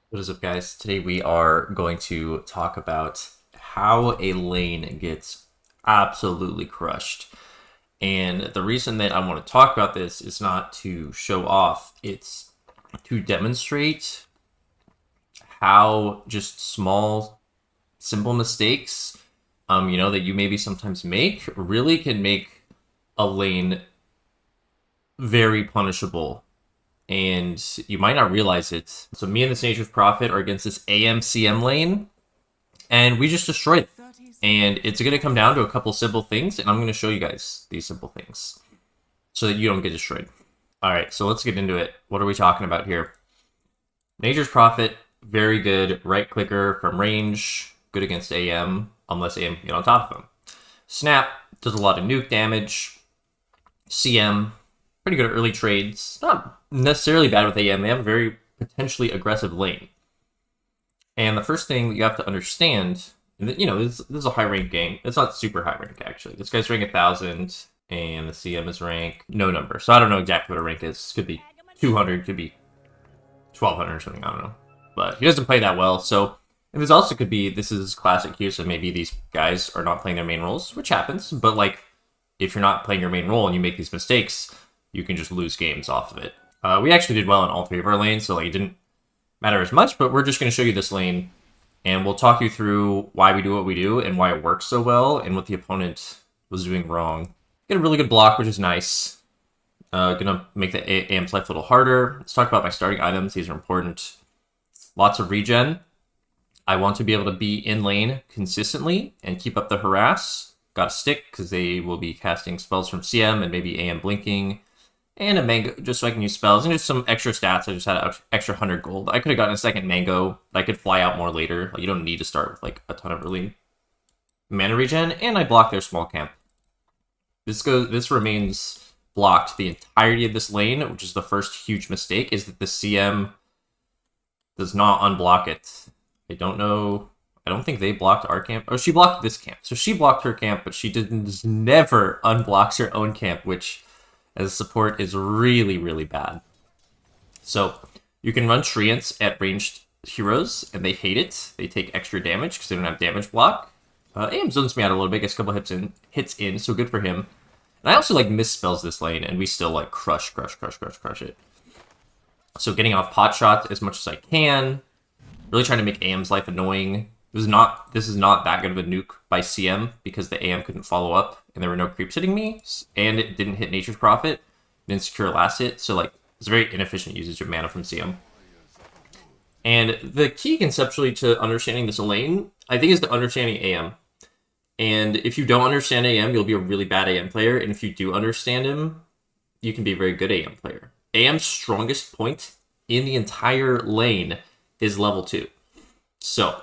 What is up, guys? Today we are going to talk about how a lane gets absolutely crushed. And the reason that I want to talk about this is not to show off, it's to demonstrate how just small, simple mistakes, that you maybe sometimes make really can make a lane very punishable, and you might not realize it. So me and this Nature's Prophet are against this AMCM lane, and we just destroyed it. And it's going to come down to a couple simple things, and I'm going to show you guys these simple things so that you don't get destroyed. All right, so let's get into it. What are we talking about here? Nature's Prophet, very good right clicker from range, good against AM, unless AM can get on top of him. Snap does a lot of nuke damage. CM, pretty good at early trades. Not necessarily bad with AM. They have a very potentially aggressive lane. And the first thing that you have to understand, this is a high rank game. It's not super high rank, actually. This guy's rank 1,000, and the CM is rank no number. So I don't know exactly what a rank is. Could be 200, could be 1,200 or something. I don't know. But he doesn't play that well. So, and this also could be, this is classic here, so maybe these guys are not playing their main roles, which happens. But, like, if you're not playing your main role and you make these mistakes, you can just lose games off of it. We actually did well in all three of our lanes, so like it didn't matter as much, but we're just going to show you this lane, and we'll talk you through why we do what we do and why it works so well and what the opponent was doing wrong. Get a really good block, which is nice. Gonna make the AM's life a little harder. Let's talk about my starting items. These are important. Lots of regen. I want to be able to be in lane consistently and keep up the harass. Got a stick, because they will be casting spells from CM and maybe AM blinking. And a mango, just so I can use spells, and just some extra stats. I just had an extra 100 gold. I could have gotten a second mango, but I could fly out more later. Like, you don't need to start with like a ton of early mana regen, and I blocked their small camp. This remains blocked the entirety of this lane, which is the first huge mistake, is that the CM does not unblock it. I don't know. I don't think they blocked our camp. Oh, she blocked this camp. So she blocked her camp, but she never unblocks her own camp, which as a support is really, really bad. So you can run treants at ranged heroes, and they hate it. They take extra damage because they don't have damage block. AM zones me out a little bit, gets a couple hits in, so good for him. And I also like misspells this lane, and we still like crush it. So getting off pot shots as much as I can. Really trying to make AM's life annoying. This is not that good of a nuke by CM because the AM couldn't follow up and there were no creeps hitting me, and it didn't hit Nature's Prophet. Didn't secure last hit, so like it's a very inefficient usage of mana from CM. And the key conceptually to understanding this lane, I think, is to understanding AM. And if you don't understand AM, you'll be a really bad AM player, and if you do understand him, you can be a very good AM player. AM's strongest point in the entire lane is level 2. So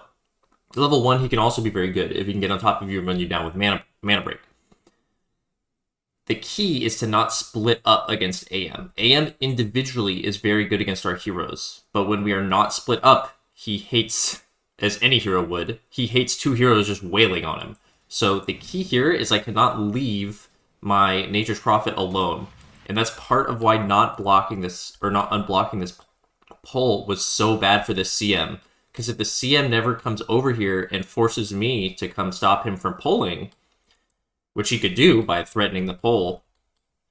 level 1, he can also be very good if he can get on top of you and run you down with mana break. The key is to not split up against AM. AM individually is very good against our heroes, but when we are not split up, he hates, as any hero would, he hates two heroes just wailing on him. So the key here is I cannot leave my Nature's Prophet alone, and that's part of why not blocking this, or not unblocking this pull was so bad for this CM. Because if the CM never comes over here and forces me to come stop him from pulling, which he could do by threatening the pull,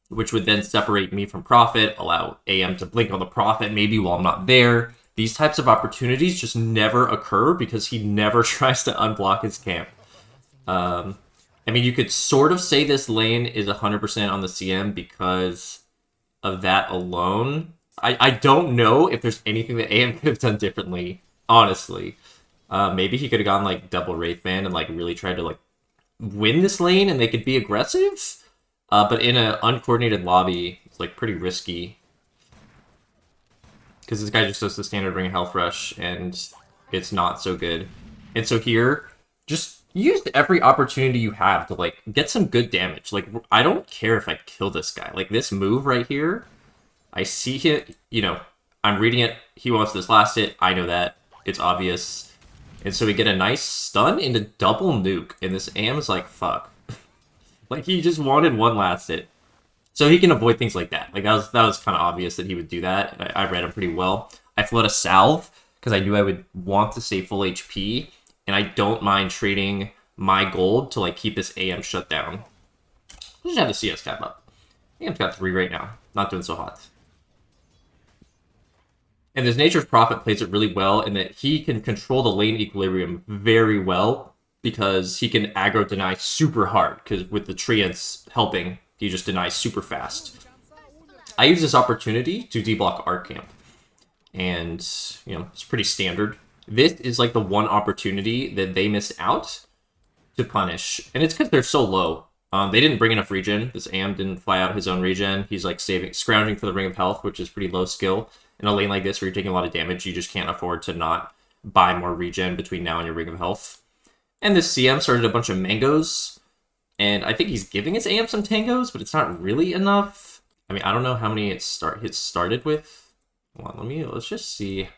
which would then separate me from Prophet, allow AM to blink on the Prophet maybe while I'm not there. These types of opportunities just never occur because he never tries to unblock his camp. I mean, you could sort of say this lane is 100% on the CM because of that alone. I don't know if there's anything that AM could have done differently, honestly. Maybe he could have gone like double Wraithband and like really tried to like win this lane and they could be aggressive. But in an uncoordinated lobby, it's like pretty risky. Because this guy just does the standard ring health rush and it's not so good. And so here, just use every opportunity you have to like get some good damage. Like, I don't care if I kill this guy. Like this move right here, I see it, I'm reading it. He wants this last hit. I know that. It's obvious. And so we get a nice stun into double nuke. And this AM is like, fuck. Like, he just wanted one last hit. So he can avoid things like that. Like, that was kind of obvious that he would do that. I read him pretty well. I float a salve, because I knew I would want to stay full HP, and I don't mind trading my gold to like keep this AM shut down. We'll just have the CS cap up. AM's got 3 right now. Not doing so hot. And this Nature's Prophet plays it really well in that he can control the lane equilibrium very well because he can aggro deny super hard, because with the treants helping, he just denies super fast. I use this opportunity to deblock Arc Camp, and, you know, it's pretty standard. This is like the one opportunity that they missed out to punish, and it's because they're so low. They didn't bring enough regen. This AM didn't fly out his own regen. He's like scrounging for the Ring of Health, which is pretty low skill. In a lane like this where you're taking a lot of damage, you just can't afford to not buy more regen between now and your Ring of Health. And this CM started a bunch of mangoes, and I think he's giving his AM some tangos, but it's not really enough. I mean, I don't know how many hits started with. Hold on, let's just see.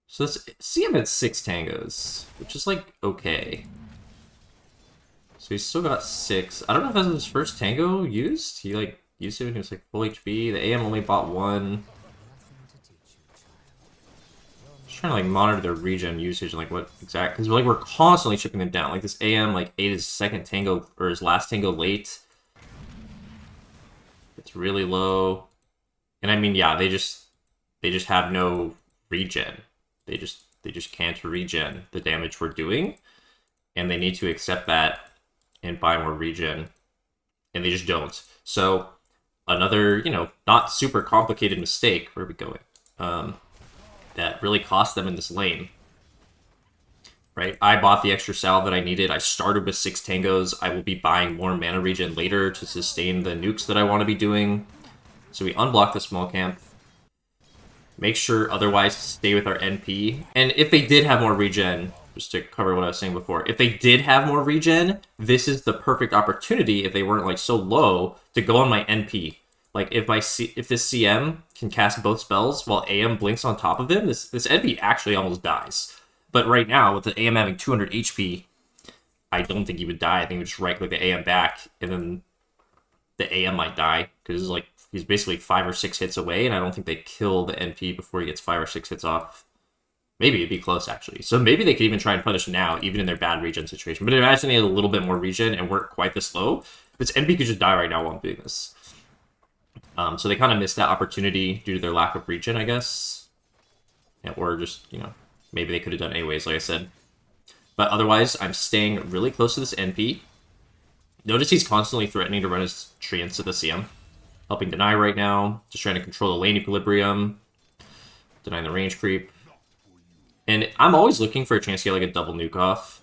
So this CM had 6 tangos, which is like okay. So he's still got 6. I don't know if that's his first tango used. He like used it when he was like full HP. The AM only bought 1. Just trying to like monitor their regen usage and like what exact, because we're constantly chipping them down. Like this AM like ate his second tango or his last tango late. It's really low. And I mean, yeah, they just have no regen. They just can't regen the damage we're doing, and they need to accept that and buy more regen, and they just don't. So another, you know, not super complicated mistake. Where are we going? That really cost them in this lane. Right? I bought the extra salve that I needed. I started with 6 tangos. I will be buying more mana regen later to sustain the nukes that I want to be doing. So we unblock the small camp. Make sure otherwise to stay with our NP. And if they did have more regen, just to cover what I was saying before, if they did have more regen, this is the perfect opportunity, if they weren't like so low, to go on my NP. Like if this CM can cast both spells while AM blinks on top of him, this NP actually almost dies. But right now, with the AM having 200 HP, I don't think he would die. I think he would just right-click the AM back, and then the AM might die, because like he's basically 5 or 6 hits away, and I don't think they kill the NP before he gets 5 or 6 hits off. Maybe it'd be close, actually. So maybe they could even try and punish now, even in their bad regen situation. But imagine they had a little bit more regen and weren't quite this low. This NP could just die right now while I'm doing this. So they kind of missed that opportunity due to their lack of regen, I guess. Yeah, or just, you know, maybe they could have done it anyways, like I said. But otherwise, I'm staying really close to this NP. Notice he's constantly threatening to run his treants to the CM. Helping deny right now. Just trying to control the lane equilibrium. Denying the range creep. And I'm always looking for a chance to get like a double nuke off.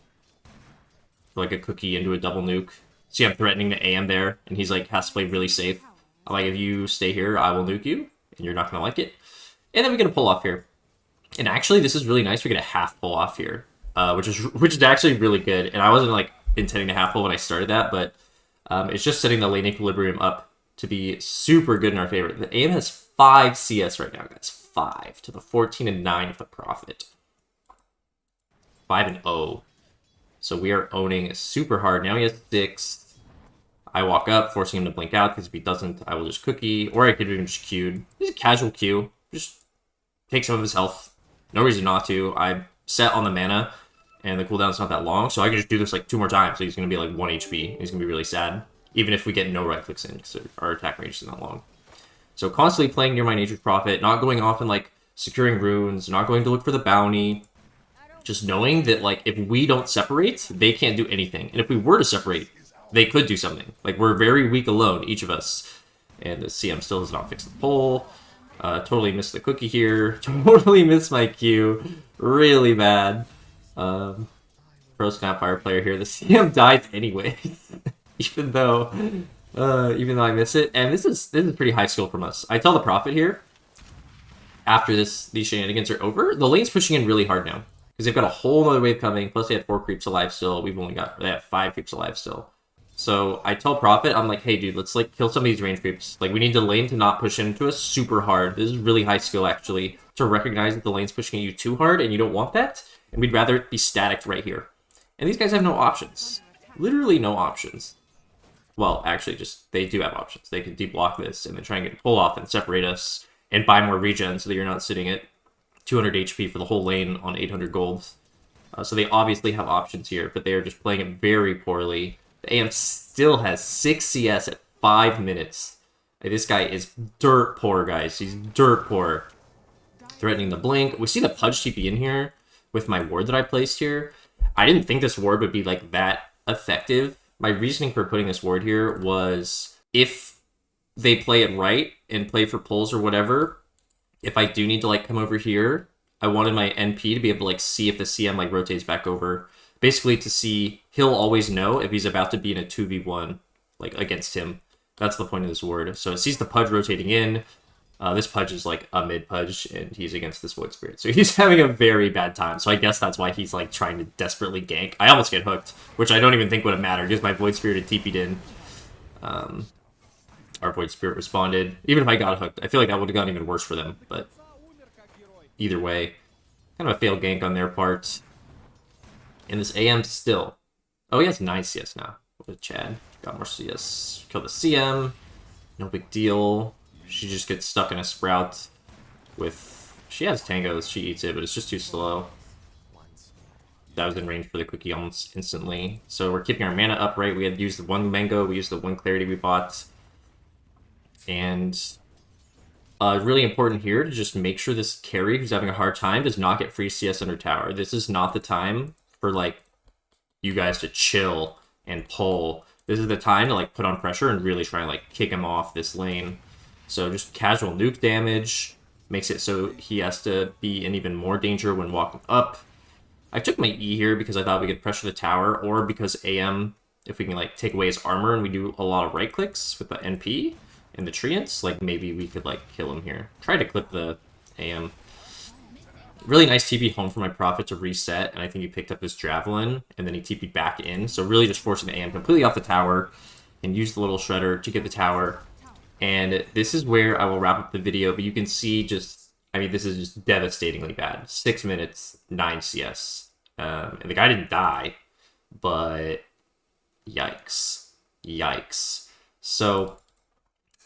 Like a cookie into a double nuke. See, I'm threatening the AM there, and he's like, has to play really safe. I'm like, if you stay here, I will nuke you, and you're not going to like it. And then we get a pull off here. And actually, this is really nice. We get a half pull off here, which is actually really good. And I wasn't like intending to half pull when I started that, but it's just setting the lane equilibrium up to be super good in our favor. The AM has 5 CS right now, guys. 5 to the 14 and 9 of the Prophet. 5 and 0. So we are owning super hard. Now he has 6. I walk up, forcing him to blink out, because if he doesn't, I will just cookie. Or I could even just Q'd. Just a casual Q. Just take some of his health. No reason not to. I'm set on the mana, and the cooldown's not that long, so I can just do this like 2 more times. So he's going to be like 1 HP. He's going to be really sad. Even if we get no right clicks in, because our attack range is not long. So constantly playing near my Nature's Prophet, not going off and like securing runes, not going to look for the bounty. Just knowing that, like, if we don't separate, they can't do anything. And if we were to separate, they could do something. Like, we're very weak alone, each of us. And the CM still does not fix the pole. Totally missed the cookie here. Totally missed my Q. Really bad. Pro Snapfire player here. The CM died anyway. even though I miss it. And this is pretty high skill from us. I tell the Prophet here, after these shenanigans are over, the lane's pushing in really hard now. Because they've got a whole other wave coming, plus they had 4 creeps alive still. They have 5 creeps alive still. So I tell Prophet, I'm like, hey dude, let's like kill some of these range creeps. Like, we need the lane to not push into us super hard. This is really high skill actually, to recognize that the lane's pushing at you too hard and you don't want that. And we'd rather be static right here. And these guys have no options. Literally no options. Well, actually, just they do have options. They can deblock this and then try and get a pull off and separate us and buy more regen so that you're not sitting at 200 HP for the whole lane on 800 gold. So they obviously have options here, but they are just playing it very poorly. The AM still has 6 CS at 5 minutes. This guy is dirt poor, guys. He's dirt poor. Threatening the blink. We see the Pudge TP in here with my ward that I placed here. I didn't think this ward would be like that effective. My reasoning for putting this ward here was if they play it right and play for pulls or whatever, if I do need to like come over here, I wanted my NP to be able to like see if the CM like rotates back over. Basically to see, he'll always know if he's about to be in a 2v1 like against him. That's the point of this ward. So it sees the Pudge rotating in. This Pudge is like a mid Pudge, and he's against this Void Spirit. So he's having a very bad time. So I guess that's why he's like trying to desperately gank. I almost get hooked, which I don't even think would have mattered because my Void Spirit had TP'd in. Our Void Spirit responded. Even if I got hooked, I feel like that would have gotten even worse for them. But either way, kind of a failed gank on their part. And this AM still. Oh, he has 9 CS now. What a Chad. Got more CS. Kill the CM. No big deal. She just gets stuck in a Sprout with... She has Tangos. She eats it, but it's just too slow. That was in range for the quickie almost instantly. So we're keeping our mana up, right? We had used the 1 Mango. We used the 1 Clarity we bought. And really important here to just make sure this carry who's having a hard time does not get free CS under tower. This is not the time for, like, you guys to chill and pull. This is the time to, like, put on pressure and really try and, like, kick him off this lane. So just casual nuke damage makes it so he has to be in even more danger when walking up. I took my E here because I thought we could pressure the tower, or because AM, if we can like take away his armor and we do a lot of right clicks with the NP and the treants, like maybe we could like kill him here. Try to clip the AM. Really nice TP home for my Prophet to reset, and I think he picked up his Javelin, and then he TP'd back in. So really just forcing the AM completely off the tower, and use the little Shredder to get the tower. And this is where I will wrap up the video, but you can see just, I mean, this is just devastatingly bad. 6 minutes, 9 CS. And the guy didn't die, but yikes. Yikes. So,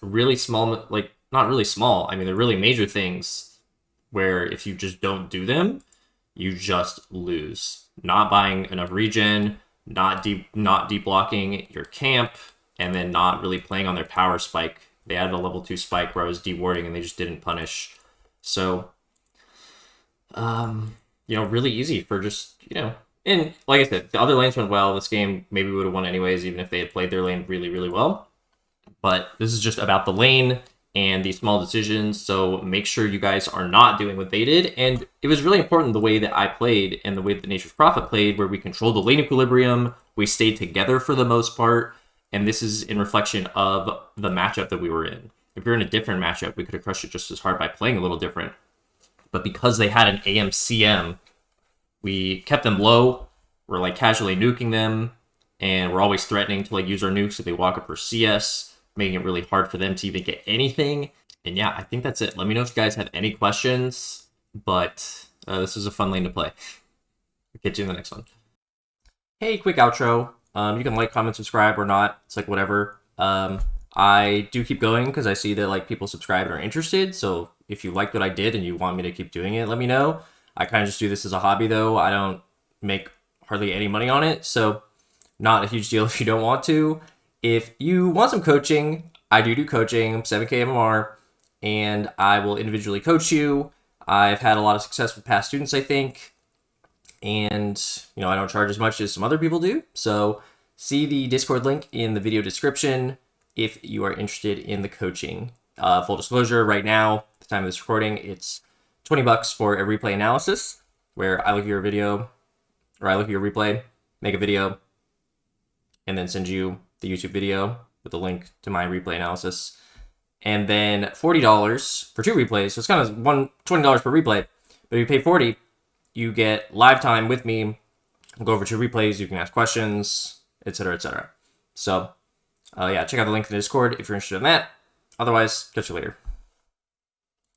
really small, like, not really small, I mean, they're really major things where if you just don't do them, you just lose. Not buying enough regen, not deblocking your camp, and then not really playing on their power spike. They added a level 2 spike where I was dewarding and they just didn't punish. So, you know, really easy for just, you know, and like I said, the other lanes went well. This game maybe would have won anyways, even if they had played their lane really, really well. But this is just about the lane and these small decisions. So make sure you guys are not doing what they did. And it was really important the way that I played and the way that the Nature's Prophet played, where we controlled the lane equilibrium. We stayed together for the most part. And this is in reflection of the matchup that we were in. If we were in a different matchup, we could have crushed it just as hard by playing a little different. But because they had an AM-CM, we kept them low. We're like casually nuking them. And we're always threatening to like use our nukes if they walk up for CS, making it really hard for them to even get anything. And yeah, I think that's it. Let me know if you guys have any questions. But this was a fun lane to play. I'll catch you in the next one. Hey, quick outro. You can like, comment, subscribe, or not. It's like whatever. I do keep going because I see that like people subscribe and are interested. So if you like what I did and you want me to keep doing it, let me know. I kind of just do this as a hobby though. I don't make hardly any money on it. So not a huge deal if you don't want to. If you want some coaching, I do coaching. I'm 7K MMR, and I will individually coach you. I've had a lot of success with past students, I think. And, you know, I don't charge as much as some other people do. So see the Discord link in the video description if you are interested in the coaching. Full disclosure, right now, at the time of this recording, it's $20 for a replay analysis, where I look at your video, or I look at your replay, make a video, and then send you the YouTube video with a link to my replay analysis. And then $40 for 2 replays. So it's kind of $20 per replay. But if you pay $40, you get live time with me. We'll go over 2 replays. You can ask questions, etc., etc. So, yeah, check out the link in the Discord if you're interested in that. Otherwise, catch you later.